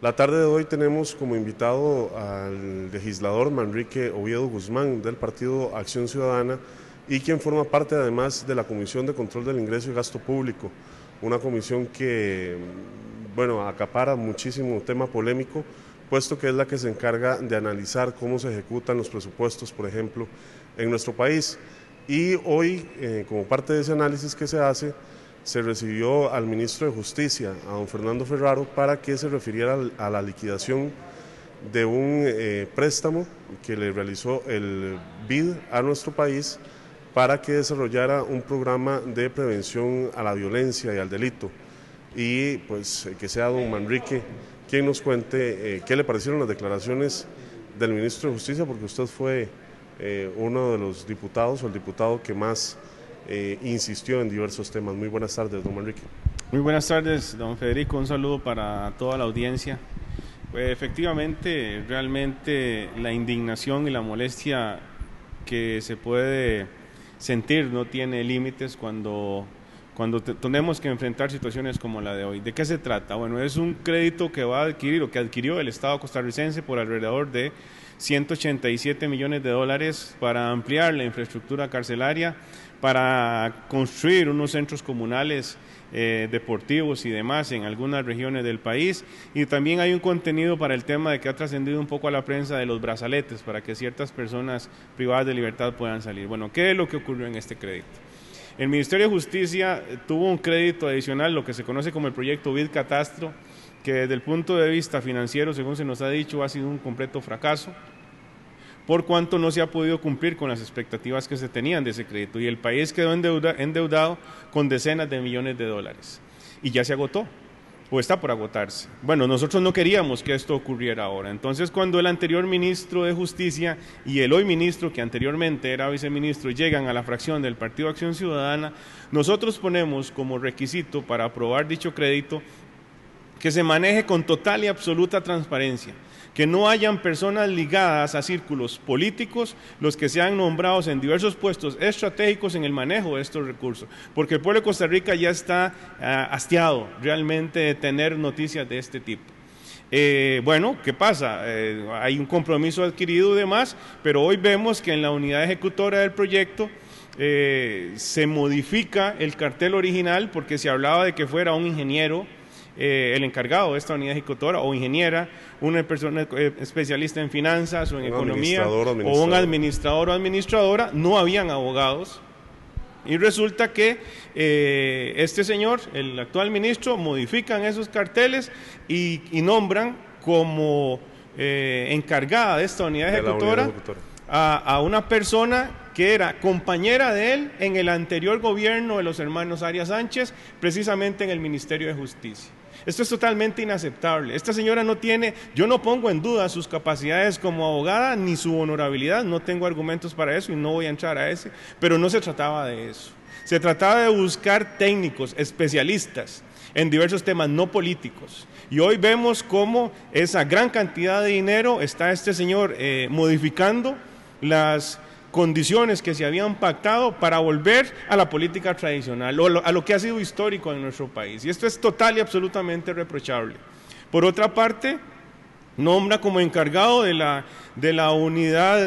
La tarde de hoy tenemos como invitado al legislador Manrique Oviedo Guzmán del Partido Acción Ciudadana y quien forma parte además de la Comisión de Control del Ingreso y Gasto Público, una comisión que, bueno, acapara muchísimo tema polémico, puesto que es la que se encarga de analizar cómo se ejecutan los presupuestos, por ejemplo, en nuestro país. Y hoy, como parte de ese análisis que se hace, se recibió al ministro de Justicia, a don Fernando Ferraro, para que se refiriera a la liquidación de un préstamo que le realizó el BID a nuestro país para que desarrollara un programa de prevención a la violencia y al delito. Y pues que sea don Manrique quien nos cuente qué le parecieron las declaraciones del ministro de Justicia, porque usted fue uno de los diputados o el diputado que más insistió en diversos temas. Muy buenas tardes, don Manrique. Muy buenas tardes, don Federico. Un saludo para toda la audiencia. Pues efectivamente, realmente la indignación y la molestia que se puede sentir no tiene límites cuando tenemos que enfrentar situaciones como la de hoy. ¿De qué se trata? Bueno, es un crédito que va a adquirir o que adquirió el Estado costarricense por alrededor de 187 millones de dólares para ampliar la infraestructura carcelaria, para construir unos centros comunales deportivos y demás en algunas regiones del país, y también hay un contenido para el tema de que ha trascendido un poco a la prensa de los brazaletes para que ciertas personas privadas de libertad puedan salir. Bueno, ¿qué es lo que ocurrió en este crédito? El Ministerio de Justicia tuvo un crédito adicional, lo que se conoce como el proyecto BID Catastro, que desde el punto de vista financiero, según se nos ha dicho, ha sido un completo fracaso, por cuanto no se ha podido cumplir con las expectativas que se tenían de ese crédito, y el país quedó endeudado con decenas de millones de dólares, y ya se agotó, o está por agotarse. Bueno, nosotros no queríamos que esto ocurriera ahora. Entonces, cuando el anterior ministro de Justicia y el hoy ministro, que anteriormente era viceministro, llegan a la fracción del Partido Acción Ciudadana, nosotros ponemos como requisito para aprobar dicho crédito que se maneje con total y absoluta transparencia, que no hayan personas ligadas a círculos políticos los que sean nombrados en diversos puestos estratégicos en el manejo de estos recursos, porque el pueblo de Costa Rica ya está hastiado realmente de tener noticias de este tipo. Bueno, ¿qué pasa? Hay un compromiso adquirido y demás, pero hoy vemos que en la unidad ejecutora del proyecto se modifica el cartel original, porque se hablaba de que fuera un ingeniero el encargado de esta unidad ejecutora o ingeniera, una persona especialista en finanzas o en economía, o un administrador o administradora. No habían abogados, y resulta que este señor, el actual ministro, modifican esos carteles y nombran como encargada de esta unidad ejecutora a una persona que era compañera de él en el anterior gobierno de los hermanos Arias Sánchez, precisamente en el Ministerio de Justicia. Esto es totalmente inaceptable. Esta señora no tiene, yo no pongo en duda sus capacidades como abogada ni su honorabilidad, no tengo argumentos para eso y no voy a entrar a ese, pero no se trataba de eso. Se trataba de buscar técnicos, especialistas en diversos temas, no políticos. Y hoy vemos cómo esa gran cantidad de dinero está este señor modificando las condiciones que se habían pactado para volver a la política tradicional o a lo que ha sido histórico en nuestro país. Y esto es total y absolutamente reprochable. Por otra parte, nombra como encargado de la unidad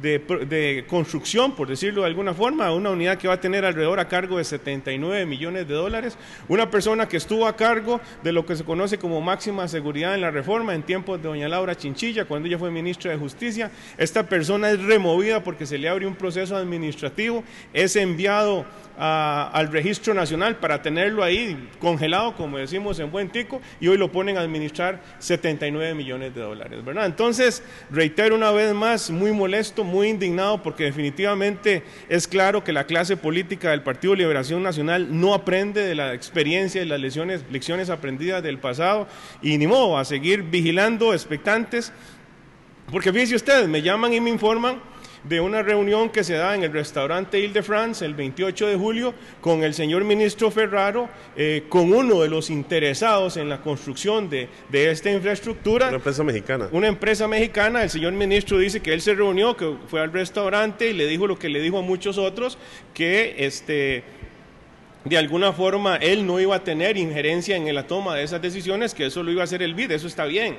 de construcción, por decirlo de alguna forma, una unidad que va a tener alrededor a cargo de 79 millones de dólares, una persona que estuvo a cargo de lo que se conoce como máxima seguridad en la reforma en tiempos de doña Laura Chinchilla, cuando ella fue ministra de Justicia. Esta persona es removida porque se le abre un proceso administrativo, es enviado al Registro Nacional para tenerlo ahí congelado, como decimos en buen tico, y hoy lo ponen a administrar 79 millones de dólares, ¿verdad? Entonces, reitero una vez más, muy molesto, muy indignado, porque definitivamente es claro que la clase política del Partido Liberación Nacional no aprende de la experiencia y las lecciones aprendidas del pasado, y ni modo, a seguir vigilando, expectantes, porque fíjense ustedes, me llaman y me informan de una reunión que se da en el restaurante Ile-de-France el 28 de julio con el señor ministro Ferraro, con uno de los interesados en la construcción de esta infraestructura. Una empresa mexicana. Una empresa mexicana. El señor ministro dice que él se reunió, que fue al restaurante y le dijo lo que le dijo a muchos otros, que de alguna forma él no iba a tener injerencia en la toma de esas decisiones, que eso lo iba a hacer el BID, eso está bien.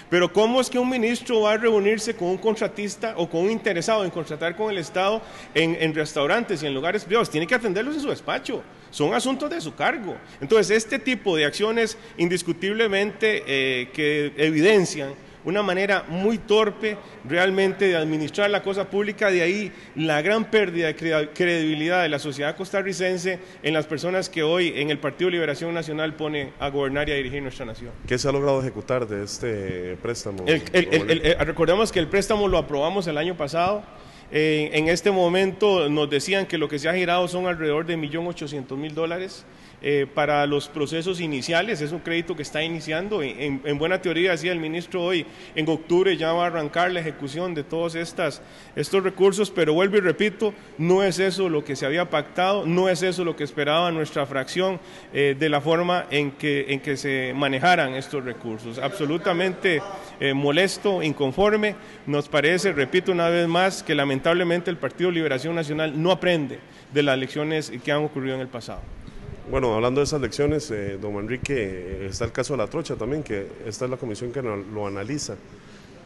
Pero ¿cómo es que un ministro va a reunirse con un contratista o con un interesado en contratar con el Estado en restaurantes y en lugares privados? Tiene que atenderlos en su despacho, son asuntos de su cargo. Entonces, este tipo de acciones indiscutiblemente que evidencian una manera muy torpe realmente de administrar la cosa pública, de ahí la gran pérdida de credibilidad de la sociedad costarricense en las personas que hoy en el Partido Liberación Nacional pone a gobernar y a dirigir nuestra nación. ¿Qué se ha logrado ejecutar de este préstamo? Recordemos que el préstamo lo aprobamos el año pasado. En este momento nos decían que lo que se ha girado son alrededor de $1.800.000 para los procesos iniciales. Es un crédito que está iniciando. En buena teoría, decía el ministro hoy, en octubre ya va a arrancar la ejecución de todos estos recursos, pero vuelvo y repito, no es eso lo que se había pactado, no es eso lo que esperaba nuestra fracción de la forma en que se manejaran estos recursos. Absolutamente molesto, inconforme. Nos parece, repito una vez más, que lamentablemente el Partido Liberación Nacional no aprende de las lecciones que han ocurrido en el pasado. Bueno, hablando de esas lecciones, don Manrique, está el caso de la trocha también, que esta es la comisión que lo analiza.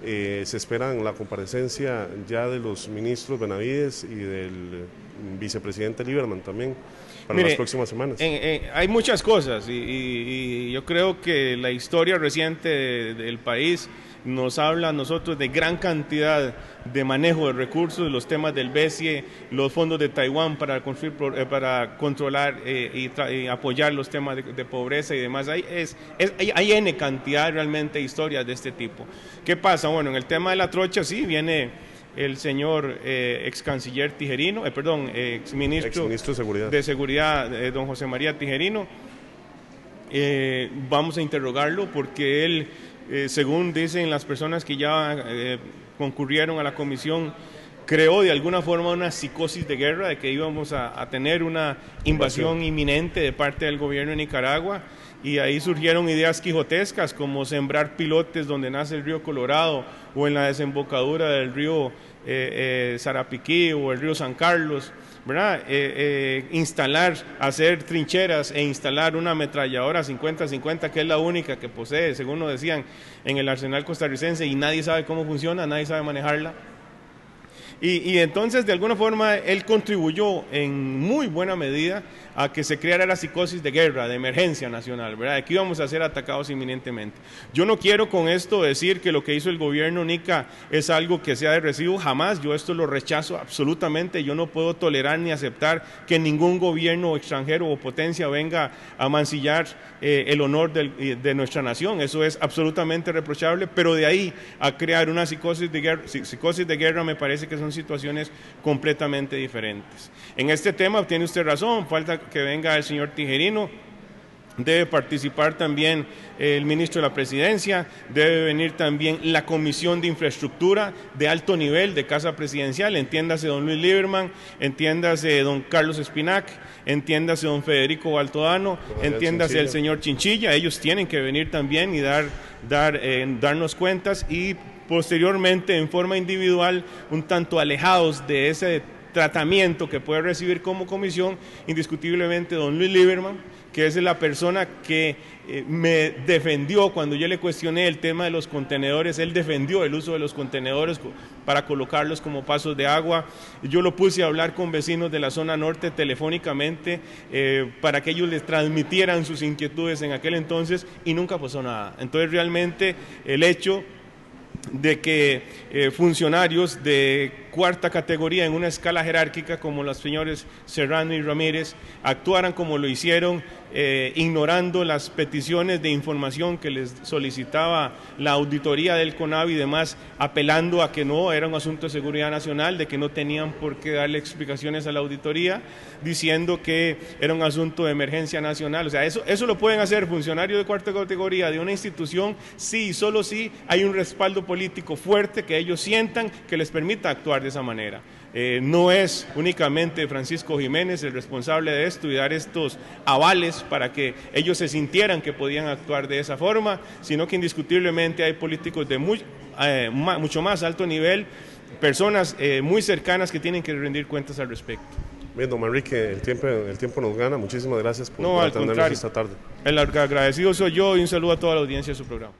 Se esperan la comparecencia ya de los ministros Benavides y del vicepresidente Lieberman también para las próximas semanas. Hay muchas cosas y yo creo que la historia reciente del país nos habla a nosotros de gran cantidad de manejo de recursos, los temas del BESIE, los fondos de Taiwán para controlar y apoyar los temas de pobreza y demás. Hay N cantidad realmente de historias de este tipo. ¿Qué pasa? Bueno, en el tema de la trocha sí viene el señor ex canciller Tijerino, ex ministro de Seguridad, don José María Tijerino. Vamos a interrogarlo porque él, según dicen las personas que ya concurrieron a la comisión, creó de alguna forma una psicosis de guerra, de que íbamos a tener una invasión inminente de parte del gobierno de Nicaragua, y ahí surgieron ideas quijotescas como sembrar pilotes donde nace el río Colorado o en la desembocadura del río Sarapiquí o el río San Carlos, ¿verdad? Hacer trincheras e instalar una ametralladora 50-50, que es la única que posee, según nos decían, en el arsenal costarricense, y nadie sabe cómo funciona, nadie sabe manejarla. Y entonces, de alguna forma, él contribuyó en muy buena medida a que se creara la psicosis de guerra, de emergencia nacional, ¿verdad? De que íbamos a ser atacados inminentemente. Yo no quiero con esto decir que lo que hizo el gobierno Nica es algo que sea de recibo, jamás. Yo esto lo rechazo absolutamente. Yo no puedo tolerar ni aceptar que ningún gobierno extranjero o potencia venga a mancillar el honor de nuestra nación. Eso es absolutamente reprochable, pero de ahí a crear una psicosis de guerra me parece que son situaciones completamente diferentes. En este tema tiene usted razón, falta que venga el señor Tijerino, debe participar también el ministro de la Presidencia, debe venir también la Comisión de Infraestructura de alto nivel de Casa Presidencial, entiéndase don Luis Lieberman, entiéndase don Carlos Espinac, entiéndase don Federico Baltodano, entiéndase el señor Chinchilla. Ellos tienen que venir también y darnos cuentas, y posteriormente en forma individual, un tanto alejados de ese tratamiento que puede recibir como comisión, indiscutiblemente don Luis Lieberman, que es la persona que me defendió cuando yo le cuestioné el tema de los contenedores. Él defendió el uso de los contenedores para colocarlos como pasos de agua. Yo lo puse a hablar con vecinos de la zona norte telefónicamente para que ellos les transmitieran sus inquietudes en aquel entonces, y nunca pasó nada. Entonces realmente el hecho de que funcionarios de cuarta categoría en una escala jerárquica como los señores Serrano y Ramírez actuaran como lo hicieron, ignorando las peticiones de información que les solicitaba la auditoría del CONAVI y demás, apelando a que no era un asunto de seguridad nacional, de que no tenían por qué darle explicaciones a la auditoría, diciendo que era un asunto de emergencia nacional. O sea, eso lo pueden hacer funcionarios de cuarta categoría de una institución, sí y solo si hay un respaldo político fuerte que ellos sientan que les permita actuar de esa manera. No es únicamente Francisco Jiménez el responsable de esto y dar estos avales para que ellos se sintieran que podían actuar de esa forma, sino que indiscutiblemente hay políticos de mucho más alto nivel, personas muy cercanas que tienen que rendir cuentas al respecto. Bien, don Manrique, el tiempo nos gana. Muchísimas gracias por al atendernos contrario. esta tarde. El agradecido soy yo y un saludo a toda la audiencia de su programa.